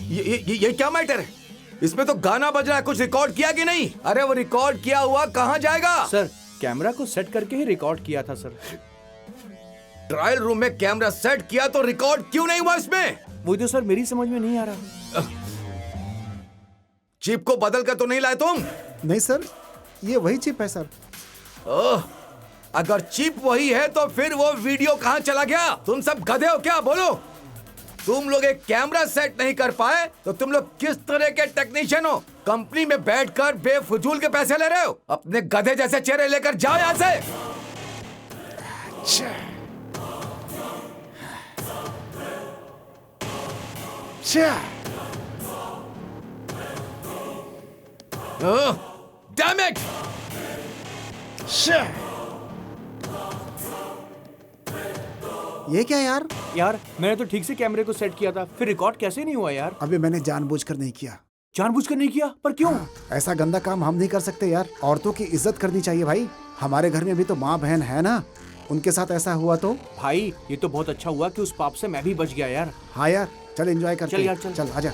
ये क्या मैटर है? इसमें तो गाना बज रहा है, कुछ रिकॉर्ड किया कि नहीं? अरे वो रिकॉर्ड किया हुआ कहाँ जाएगा? सर कैमरा को सेट करके ही रिकॉर्ड किया था सर। ट्रायल रूम में कैमरा सेट किया तो रिकॉर्ड क्यों नहीं हुआ इसमें? वो तो सर मेरी समझ में नहीं आ रहा। चिप को बदल कर तो नहीं लाए तुम? नहीं सर, ये वही चिप है सर। ओह, अगर चिप वही है तो फिर वो वीडियो कहाँ चला गया? तुम सब गधे हो क्या? बोलो। तुम लोग एक कैमरा सेट नहीं कर पाए तो तुम लोग किस तरह के टेक्नीशियन हो? कंपनी में बैठकर बेफजूल के पैसे ले रहे हो। अपने गधे जैसे चेहरे लेकर जाओ यहाँ से। Damn it! ये क्या यार? यार मैंने तो ठीक से कैमरे को सेट किया था, फिर रिकॉर्ड कैसे नहीं हुआ यार? अबे मैंने जानबूझकर नहीं किया। जानबूझकर नहीं किया? पर क्यों? ऐसा गंदा काम हम नहीं कर सकते यार। औरतों की इज्जत करनी चाहिए भाई। हमारे घर में भी तो माँ बहन है ना, उनके साथ ऐसा हुआ तो? भाई ये तो बहुत अच्छा हुआ कि उस पाप से मैं भी बच गया यार। हाँ यार, चल एंजॉय करते। चल यार, चल। चल आजा।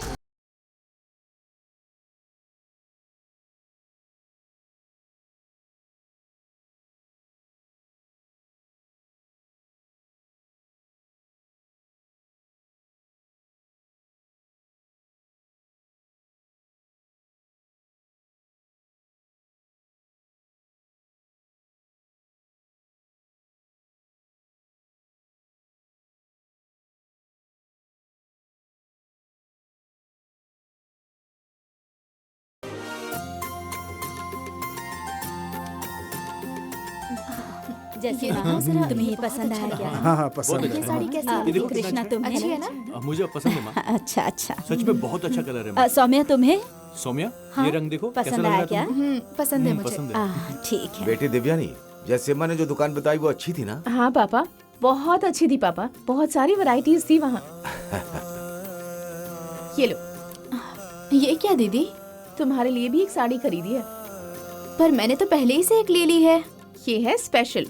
जैसे तुम्हें ये पसंद आया क्या? हाँ पसंद बहुत है। अच्छा। साड़ी कैसी ये है? देखो कृष्णा कितना तुम्हें अच्छी है ना? मुझे पसंद है माँ। अच्छा अच्छा। सच में बहुत अच्छा कलर है माँ। सौम्या तुम्हें सौम्या हाँ, ये रंग देखो कैसा पसंद लग रहा आया है क्या? तुम्हें? पसंद है मुझे। पसंद है। ठीक है। बेटी दिव्यानी, जैसे मैंने जो दुकान बताई वो अच्छी थी ना? हाँ पापा, बहुत अच्छी थी पापा, बहुत सारी वैरायटीज थी वहाँ। ये लो। ये क्या दीदी? तुम्हारे लिए भी एक साड़ी खरीदी है। पर मैंने तो पहले ही से एक ले ली है। ये है स्पेशल,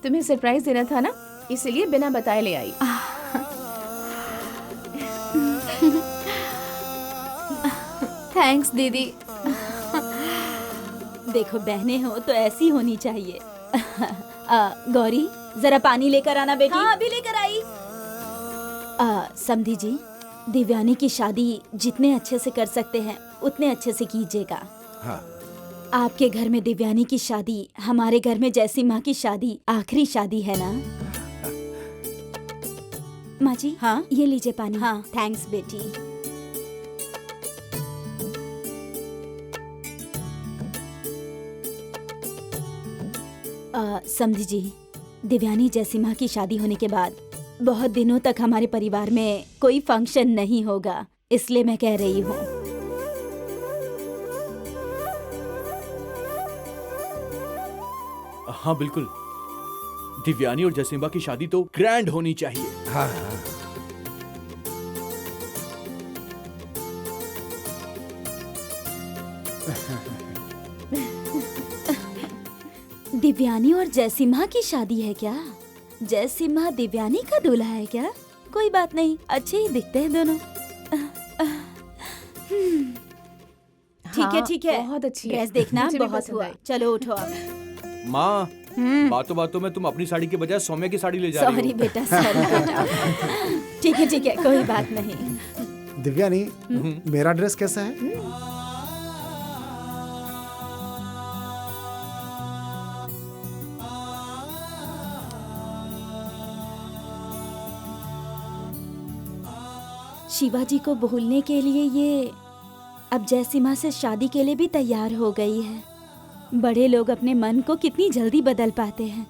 तुम्हें सरप्राइज देना था ना, इसलिए बिना बताए ले आई। थैंक्स दीदी। देखो बहनें हो तो ऐसी होनी चाहिए। गौरी जरा पानी लेकर आना बेटी। हाँ अभी लेकर आई। समधी जी, दिव्यानी की शादी जितने अच्छे से कर सकते हैं उतने अच्छे से कीजिएगा। हाँ। आपके घर में दिव्यानी की शादी, हमारे घर में जैसी माँ की शादी आखिरी शादी है ना? माँ जी हाँ ये लीजिए पानी। हाँ थैंक्स बेटी। समधी जी, दिव्यानी जैसी माँ की शादी होने के बाद बहुत दिनों तक हमारे परिवार में कोई फंक्शन नहीं होगा, इसलिए मैं कह रही हूँ। हाँ बिल्कुल, दिव्यानी और जसीमा की शादी तो ग्रैंड होनी चाहिए। हाँ। दिव्यानी और जयसिम्हा की शादी है क्या? जयसिम्हा दिव्यानी का दूल्हा है क्या? कोई बात नहीं, अच्छे ही दिखते हैं दोनों। ठीक है बहुत अच्छी है। ड्रेस देखना मुझे भी बहुत पसंद हुआ। आई। चलो उठो अब। माँ बातों बातों में तुम अपनी साड़ी के बजाय सौम्या की साड़ी ले जा रही हो। सॉरी बेटा, सॉरी बेटा। ठीक है कोई बात नहीं। दिव्यानी, मेरा ड्रेस कैसा है? शिवाजी को भूलने के लिए ये अब जयसीमा से शादी के लिए भी तैयार हो गई है। बड़े लोग अपने मन को कितनी जल्दी बदल पाते हैं।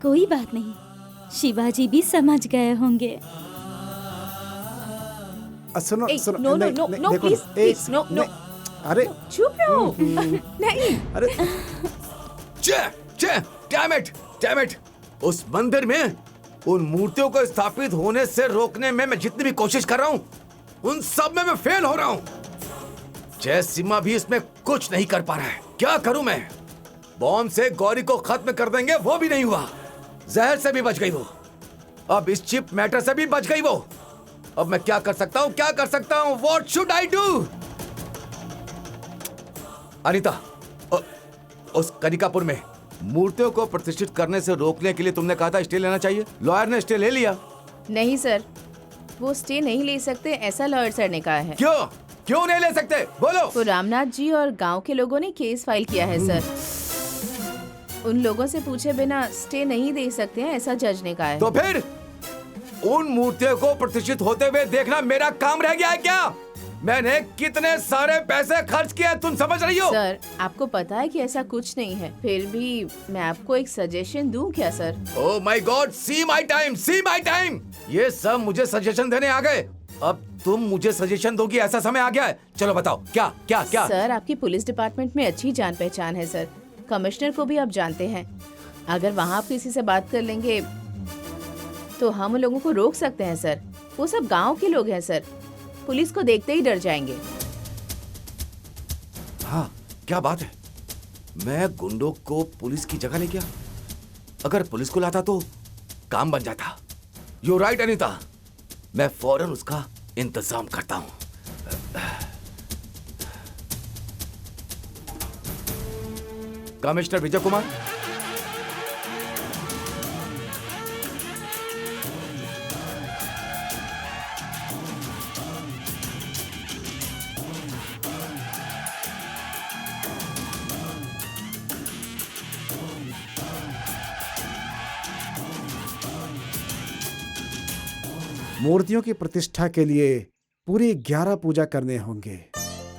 कोई बात नहीं, शिवाजी भी समझ गए होंगे। सुनो सुनो, नो नो नहीं, नो नहीं, नो देखो, प्लीज एक- प्लीज नो नो। नहीं, अरे चुप रहो। नहीं। अरे डैम इट! उस मंदिर में उन मूर्तियों को स्थापित होने से रोकने में मैं जितनी भी कोशिश कर रहा हूँ, उन सब में मैं फेल हो रहा हूँ। जयसीमा भी इसमें कुछ नहीं कर पा रहा है। क्या करूं मैं? बॉम्ब से गौरी को खत्म कर देंगे, वो भी नहीं हुआ। जहर से भी बच गई वो। अब इस चिप मैटर से भी बच गई वो। अब मैं क्या कर सकता हूँ, क्या कर सकता हूँ? What should I do? Anita, उस कनिकापुर में मूर्तियों को प्रतिष्ठित करने से रोकने के लिए तुमने कहा था स्टे लेना चाहिए। लॉयर ने स्टे ले लिया। नहीं सर, वो स्टे नहीं ले सकते ऐसा लॉयर सर ने कहा है। क्यों? क्यों नहीं ले सकते? बोलो। वो रामनाथ जी और गांव के लोगों ने केस फाइल किया है सर। उन लोगों से पूछे बिना स्टे नहीं दे सकते हैं ऐसा जज ने कहा है। तो फिर उन मूर्तियों को प्रतिष्ठित होते हुए देखना मेरा काम रह गया है क्या? मैंने कितने सारे पैसे खर्च किए, तुम समझ रही हो? सर, आपको पता है कि ऐसा कुछ नहीं है, फिर भी मैं आपको एक सजेशन दूं क्या sir? Oh my God, see my time, see my time. ये सब मुझे सजेशन देने आ गए। अब तुम मुझे सजेशन दोगी ऐसा समय आ गया है। चलो बताओ, क्या क्या क्या? सर, आपकी पुलिस डिपार्टमेंट में अच्छी जान पहचान है सर। कमिश्नर को भी आप जानते हैं। अगर वहाँ आप किसी से बात कर लेंगे तो हम उन लोगों को रोक सकते हैं सर। वो सब गांव के लोग हैं सर, पुलिस को देखते ही डर जाएंगे। हाँ, क्या बात है। मैं गुंडों को पुलिस की जगह ले गया। अगर पुलिस को लाता तो काम बन जाता। यू राइट अनीता, मैं फौरन उसका इंतजाम करता हूं। कमिश्नर विजय कुमार, मूर्तियों की प्रतिष्ठा के लिए पूरी 11 पूजा करने होंगे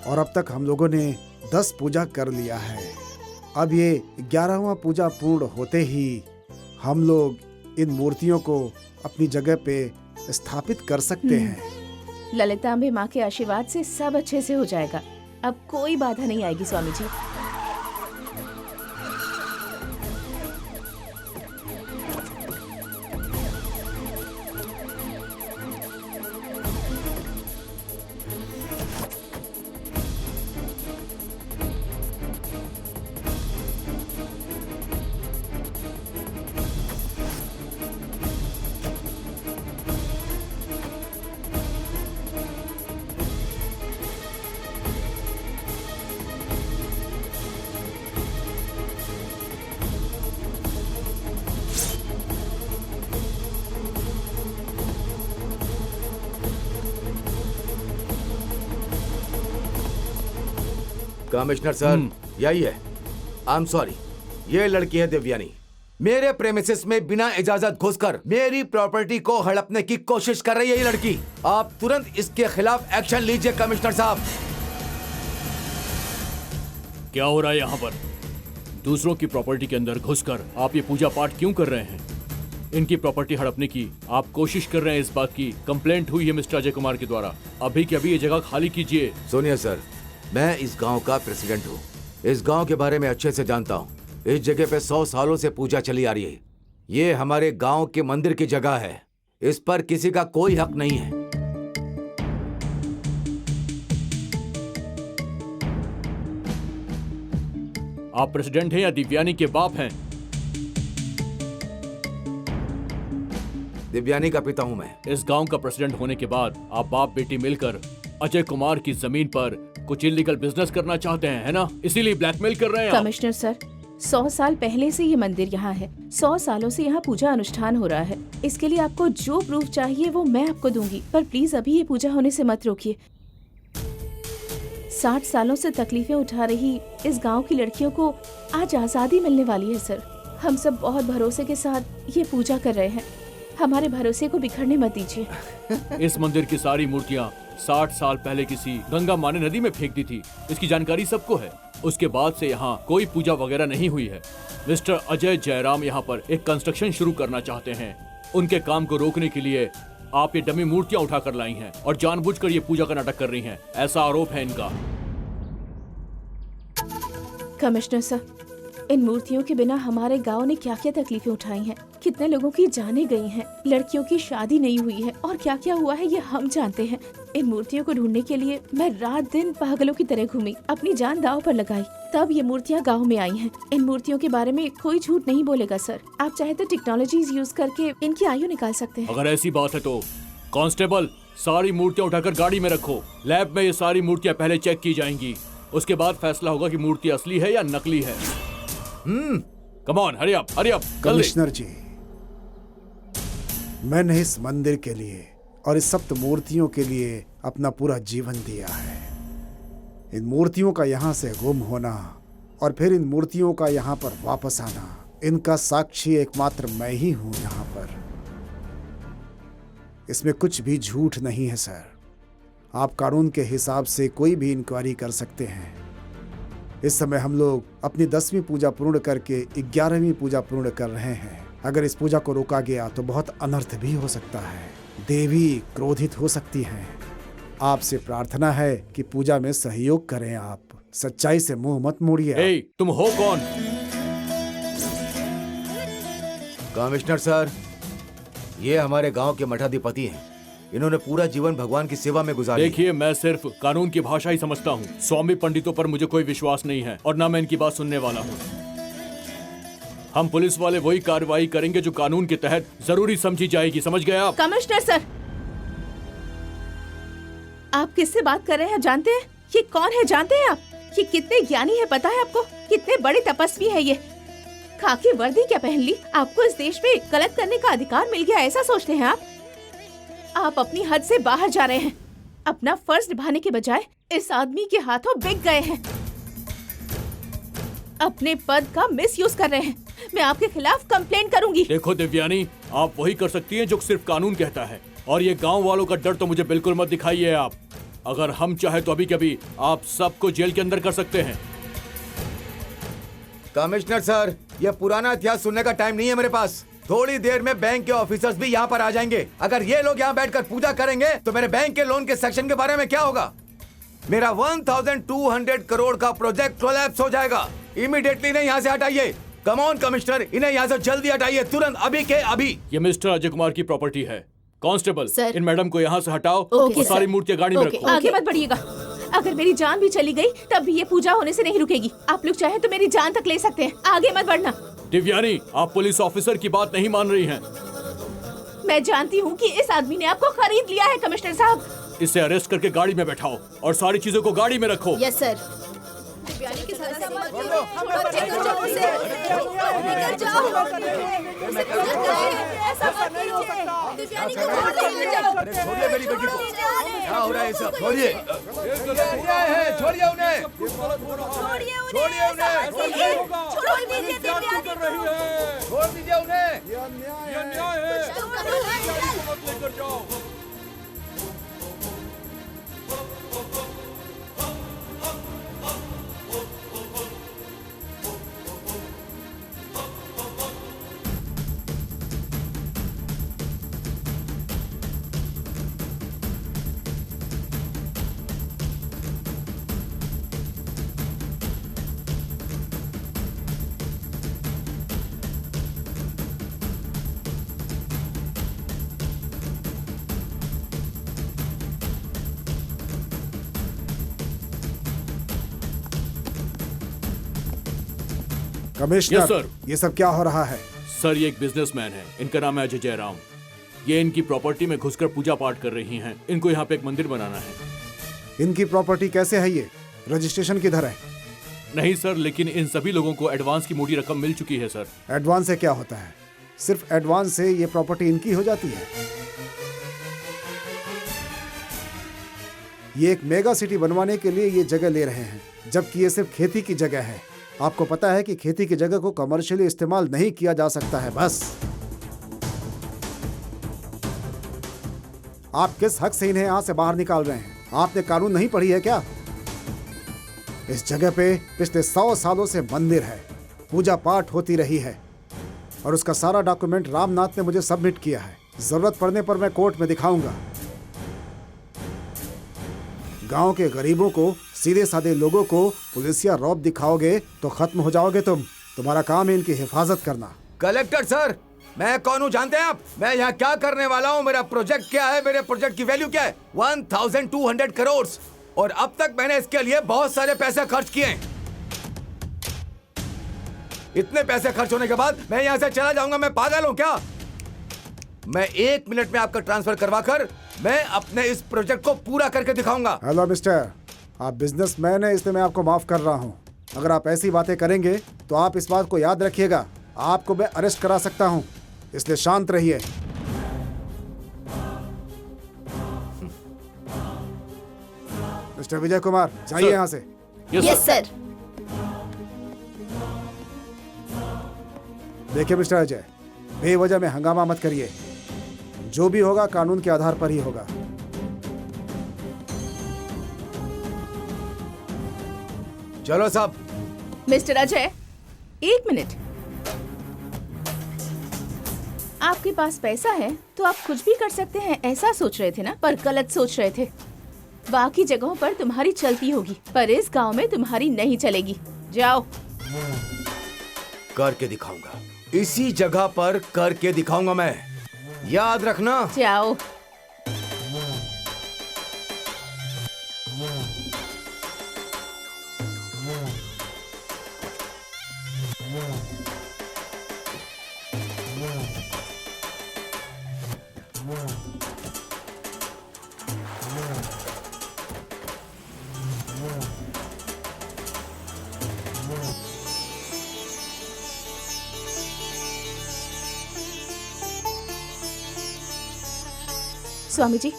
और अब तक हम लोगों ने 10 पूजा कर लिया है। अब ये 11वां पूजा पूर्ण होते ही हम लोग इन मूर्तियों को अपनी जगह पे स्थापित कर सकते हैं। ललितांबे माँ के आशीर्वाद से सब अच्छे से हो जाएगा। अब कोई बाधा नहीं आएगी स्वामी जी। कमिश्नर सर, यही है। आई एम सॉरी, ये लड़की है देवयानी। मेरे प्रेमिसेस में बिना इजाजत घुसकर मेरी प्रॉपर्टी को हड़पने की कोशिश कर रही है ये लड़की। आप तुरंत इसके खिलाफ एक्शन लीजिए कमिश्नर साहब। क्या हो रहा है यहाँ पर? दूसरों की प्रॉपर्टी के अंदर घुसकर आप ये पूजा पाठ क्यों कर रहे हैं? इनकी प्रॉपर्टी हड़पने की आप कोशिश कर रहे हैं। इस बात की कंप्लेंट हुई है मिस्टर अजय कुमार के द्वारा। अभी के अभी ये जगह खाली कीजिए। सुनिए सर, मैं इस गांव का प्रेसिडेंट हूँ। इस गांव के बारे में अच्छे से जानता हूँ। इस जगह पे 100 सालों से पूजा चली आ रही है। ये हमारे गांव के मंदिर की जगह है। इस पर किसी का कोई हक नहीं है। आप प्रेसिडेंट हैं या दिव्यानी के बाप हैं? दिव्यानी का पिता हूँ मैं। इस गांव का प्रेसिडेंट होने के बाद आप बाप बेटी मिलकर अजय कुमार की जमीन पर कुछ इलीगल बिजनेस करना चाहते हैं, है ना? इसीलिए ब्लैकमेल कर रहे हैं आप। कमिश्नर सर, 100 साल पहले से ये मंदिर यहाँ है। 100 सालों से यहाँ पूजा अनुष्ठान हो रहा है। इसके लिए आपको जो प्रूफ चाहिए वो मैं आपको दूंगी, पर प्लीज अभी ये पूजा होने से मत रोकिए। 60 सालों से तकलीफें उठा रही इस गांव की लड़कियों को आज आजादी मिलने वाली है सर। हम सब बहुत भरोसे के साथ ये पूजा कर रहे हैं। हमारे भरोसे को बिखरने मत दीजिए। इस मंदिर की सारी मूर्तियाँ 60 साल पहले किसी गंगा माँ ने नदी में फेंक दी थी। इसकी जानकारी सबको है। उसके बाद से यहाँ कोई पूजा वगैरह नहीं हुई है। मिस्टर अजय जयराम यहाँ पर एक कंस्ट्रक्शन शुरू करना चाहते हैं। उनके काम को रोकने के लिए आप ये डमी मूर्तियाँ उठाकर लाई हैं और जानबूझकर ये पूजा का नाटक कर रही हैं, ऐसा आरोप है इनका। कमिश्नर सर, इन मूर्तियों के बिना हमारे गांव ने क्या क्या तकलीफें उठाई हैं, कितने लोगों की जानें गई हैं, लड़कियों की शादी नहीं हुई है और क्या क्या हुआ है ये हम जानते हैं। इन मूर्तियों को ढूंढने के लिए मैं रात दिन पागलों की तरह घूमी, अपनी जान दांव पर लगाई, तब ये मूर्तियाँ गांव में आई हैं। इन मूर्तियों के बारे में कोई झूठ नहीं बोलेगा सर। आप चाहे तो टेक्नोलॉजीज यूज करके इनकी आयु निकाल सकते हैं। अगर ऐसी बात है तो कांस्टेबल, सारी मूर्तियां उठाकर गाड़ी में रखो। लैब में ये सारी मूर्तियां पहले चेक की जाएंगी, उसके बाद फैसला होगा कि मूर्ति असली है या नकली है। कम ऑन, हरी अप, जल्दी। कमिश्नर जी, मैंने इस मंदिर के लिए और इस सप्त मूर्तियों के लिए अपना पूरा जीवन दिया है। इन मूर्तियों का यहाँ से गुम होना और फिर इन मूर्तियों का यहाँ पर वापस आना, इनका साक्षी एकमात्र मैं ही हूं यहाँ पर। इसमें कुछ भी झूठ नहीं है सर। आप कानून के हिसाब से कोई भी इंक्वायरी कर सकते हैं। इस समय हम लोग अपनी 10वीं पूजा पूर्ण करके 11वीं पूजा पूर्ण कर रहे हैं। अगर इस पूजा को रोका गया तो बहुत अनर्थ भी हो सकता है। देवी क्रोधित हो सकती हैं। आपसे प्रार्थना है कि पूजा में सहयोग करें। आप सच्चाई से मुंह मत मोड़िए। ए, तुम हो कौन? कमिश्नर सर, ये हमारे गांव के मठाधिपति हैं। इन्होंने पूरा जीवन भगवान की सेवा में गुजार दिया। देखिए, मैं सिर्फ कानून की भाषा ही समझता हूँ। स्वामी पंडितों पर मुझे कोई विश्वास नहीं है और ना मैं इनकी बात सुनने वाला हूँ। हम पुलिस वाले वही कार्रवाई करेंगे जो कानून के तहत जरूरी समझी जाएगी, समझ गए आप? कमिश्नर सर, आप किससे बात कर रहे हैं जानते हैं? ये कौन है जानते हैं आप? ये कितने ज्ञानी है पता है आपको? कितने बड़े तपस्वी है ये। खाकी वर्दी क्या पहन ली? आपको इस देश में गलत करने का अधिकार मिल गया, ऐसा सोचते हैं आप? आप अपनी हद से बाहर जा रहे हैं। अपना फर्ज निभाने के बजाय इस आदमी के हाथों बिक गए हैं। अपने पद का मिसयूज कर रहे हैं। मैं आपके खिलाफ कंप्लेंट करूंगी। देखो दिव्यानी, आप वही कर सकती हैं जो सिर्फ कानून कहता है, और ये गांव वालों का डर तो मुझे बिल्कुल मत दिखाइए आप। अगर हम चाहे तो अभी कभी आप सबको जेल के अंदर कर सकते हैं। कमिश्नर सर, ये पुराना इतिहास सुनने का टाइम नहीं है मेरे पास। थोड़ी देर में बैंक के ऑफिसर्स भी यहाँ पर आ जाएंगे। अगर ये लोग यहाँ बैठकर पूजा करेंगे तो मेरे बैंक के लोन के सेक्शन के बारे में क्या होगा? मेरा 1200 करोड़ का प्रोजेक्ट कोलैप्स हो जाएगा। इमीडिएटली इन्हें यहाँ से हटाइए। कम ऑन कमिश्नर, इन्हें यहाँ से जल्दी हटाइए, तुरंत, अभी के अभी। ये मिस्टर अजय कुमार की प्रॉपर्टी है। Constable, sir. इन मैडम को यहाँ से हटाओ ओके, और सारी सर। मूर्तियां गाड़ी में रखो। आगे मत बढ़िएगा। अगर मेरी जान भी चली गई तब भी ये पूजा होने से नहीं रुकेगी। आप लोग चाहे तो मेरी जान तक ले सकते हैं। आगे मत बढ़ना। दिव्यानी, आप पुलिस ऑफिसर की बात नहीं मान रही हैं। मैं जानती हूँ कि इस आदमी ने आपको खरीद लिया है कमिश्नर साहब। इसे अरेस्ट करके गाड़ी में बैठाओ और सारी चीजों को गाड़ी में रखो। Yes sir. छोड़िए मेरी बेटी को। क्या हो रहा है सब? छोड़िए, अन्याय है, छोड़िए उन्हें, छोड़िए उन्हें, छोड़ दीजिए उन्हें। Commissioner, yes sir. ये सब क्या हो रहा है? सर, ये एक बिजनेसमैन है। इनका नाम है अजय जयराम। ये इनकी प्रॉपर्टी में घुसकर पूजा पाठ कर रही हैं। इनको यहाँ पे एक मंदिर बनाना है। इनकी प्रॉपर्टी कैसे है? ये रजिस्ट्रेशन किधर है? नहीं सर, लेकिन इन सभी लोगों को एडवांस की मोटी रकम मिल चुकी है सर। एडवांस से क्या होता है? सिर्फ एडवांस से ये प्रॉपर्टी इनकी हो जाती है? ये एक मेगा सिटी बनवाने के लिए ये जगह ले रहे हैं, जबकि ये सिर्फ खेती की जगह है। आपको पता है कि खेती की जगह को कमर्शियली इस्तेमाल नहीं किया जा सकता है। बस आप किस हक से इन्हें यहां से बाहर निकाल रहे हैं? आपने कानून नहीं पढ़ी है क्या? इस जगह पे पिछले 100 सालों से मंदिर है, पूजा पाठ होती रही है, और उसका सारा डॉक्यूमेंट रामनाथ ने मुझे सबमिट किया है। जरूरत पड़ने पर मैं कोर्ट में दिखाऊंगा। गांव के गरीबों को, सीधे साधे लोगों को पुलिसिया रौब दिखाओगे तो खत्म हो जाओगे तुम। तुम्हारा काम है इनकी हिफाजत करना। कलेक्टर सर, मैं कौन हूँ जानते हैं आप? मैं यहाँ क्या करने वाला हूँ? मेरा प्रोजेक्ट क्या है? मेरे प्रोजेक्ट की वैल्यू क्या है? 1200 करोड़, और अब तक मैंने इसके लिए बहुत सारे पैसे खर्च किए हैं। इतने पैसे खर्च होने के बाद मैं यहाँ से चला जाऊंगा? मैं पागल हूँ क्या? मैं 1 मिनट में आपका ट्रांसफर करवाकर मैं अपने इस प्रोजेक्ट को पूरा करके दिखाऊंगा। हेलो मिस्टर, आप बिजनेसमैन हैं इसलिए मैं आपको माफ कर रहा हूँ। अगर आप ऐसी बातें करेंगे तो आप इस बात को याद रखिएगा, आपको मैं अरेस्ट करा सकता हूँ, इसलिए शांत रहिए। मिस्टर विजय कुमार, जाइए सर। यहाँ से। Yes sir. देखिए मिस्टर अजय, बेवजह में हंगामा मत करिए। जो भी होगा कानून के आधार पर ही होगा। चलो साहब। Mister Ajay, 1 minute. आपके पास पैसा है तो आप कुछ भी कर सकते हैं, ऐसा सोच रहे थे ना? पर गलत सोच रहे थे। बाकी जगहों पर तुम्हारी चलती होगी, पर इस गांव में तुम्हारी नहीं चलेगी। जाओ। करके दिखाऊंगा, इसी जगह पर करके दिखाऊंगा मैं, याद रखना। जाओ। स्वामी जी,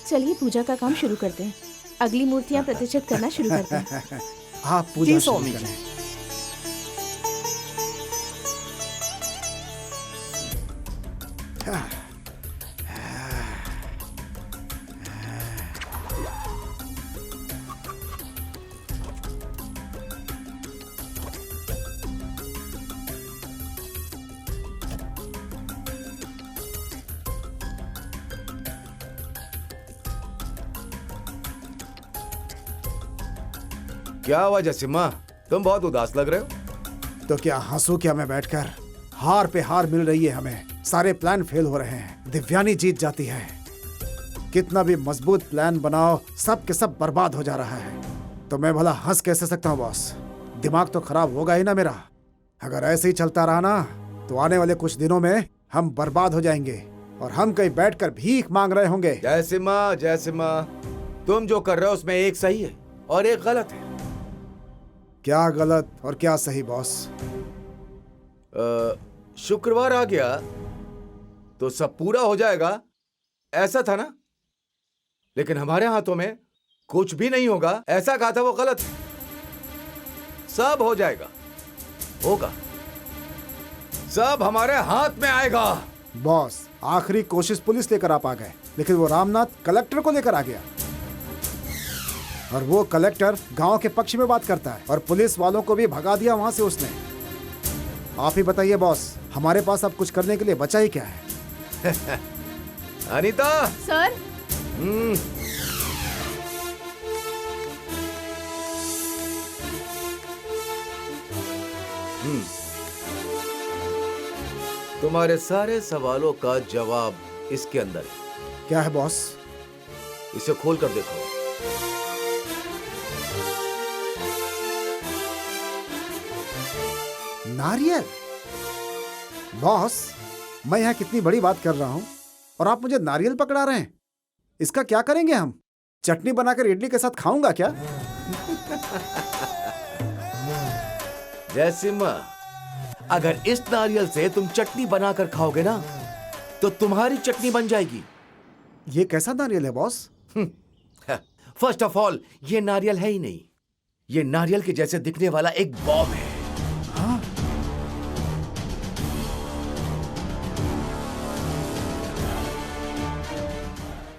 चलिए पूजा का काम शुरू करते हैं। अगली मूर्तियां प्रतिष्ठित करना शुरू करते हैं। आप पूजा जी, शुरू स्वामी करें। क्या हुआ जसिमा, तुम बहुत उदास लग रहे हो। तो क्या हंसू क्या मैं बैठकर? हार पे हार मिल रही है हमें, सारे प्लान फेल हो रहे हैं, दिव्यानी जीत जाती है। कितना भी मजबूत प्लान बनाओ, सब के सब बर्बाद हो जा रहा है। तो मैं भला हंस कैसे सकता हूँ बॉस? दिमाग तो खराब होगा ही ना मेरा। अगर ऐसे ही चलता रहा ना तो आने वाले कुछ दिनों में हम बर्बाद हो जाएंगे और हम कहीं बैठकर भीख मांग रहे होंगे। जयसिमा, जयसिमा, तुम जो कर रहे हो उसमें एक सही है और एक गलत है। क्या गलत और क्या सही बॉस? शुक्रवार आ गया तो सब पूरा हो जाएगा, ऐसा था ना? लेकिन हमारे हाथों में कुछ भी नहीं होगा, ऐसा कहा था, वो गलत है। सब हो जाएगा, होगा, सब हमारे हाथ में आएगा। बॉस, आखिरी कोशिश पुलिस लेकर आप आ गए, लेकिन वो रामनाथ कलेक्टर को लेकर आ गया और वो कलेक्टर गांव के पक्ष में बात करता है और पुलिस वालों को भी भगा दिया वहां से उसने। आप ही बताइए बॉस, हमारे पास अब कुछ करने के लिए बचा ही क्या है? अनीता। सर। तुम्हारे सारे सवालों का जवाब इसके अंदर है। क्या है बॉस? इसे खोल कर देखो। नारियल? बॉस, मैं यहाँ कितनी बड़ी बात कर रहा हूँ और आप मुझे नारियल पकड़ा रहे हैं। इसका क्या करेंगे हम? चटनी बनाकर इडली के साथ खाऊंगा क्या? जयसिम्हा, अगर इस नारियल से तुम चटनी बनाकर खाओगे ना तो तुम्हारी चटनी बन जाएगी। ये कैसा नारियल है बॉस? फर्स्ट ऑफ ऑल, ये नारियल है ही नहीं, ये नारियल के जैसे दिखने वाला एक बॉम्ब है।